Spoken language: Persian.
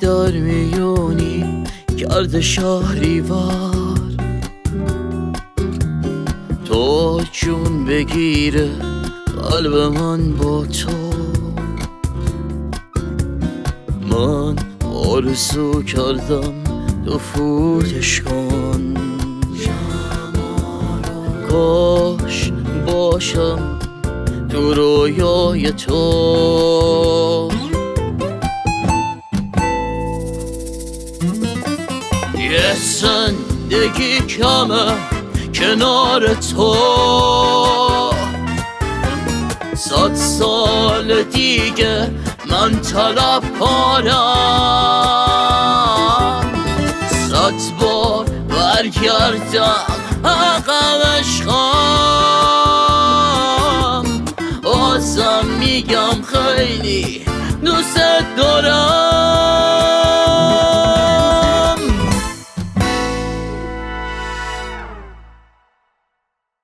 در میونی کرده شهریور، تو جون بگیره قلب من با تو. من آرزو کردم تو فوتش کن، کاش باشم تو رویای تو. یه زندگی کمه کنار تو، 100 سال دیگه من طلبکارم، 100 بار برگردم عقب عشقم، بازم میگم خیلی دوست دارم.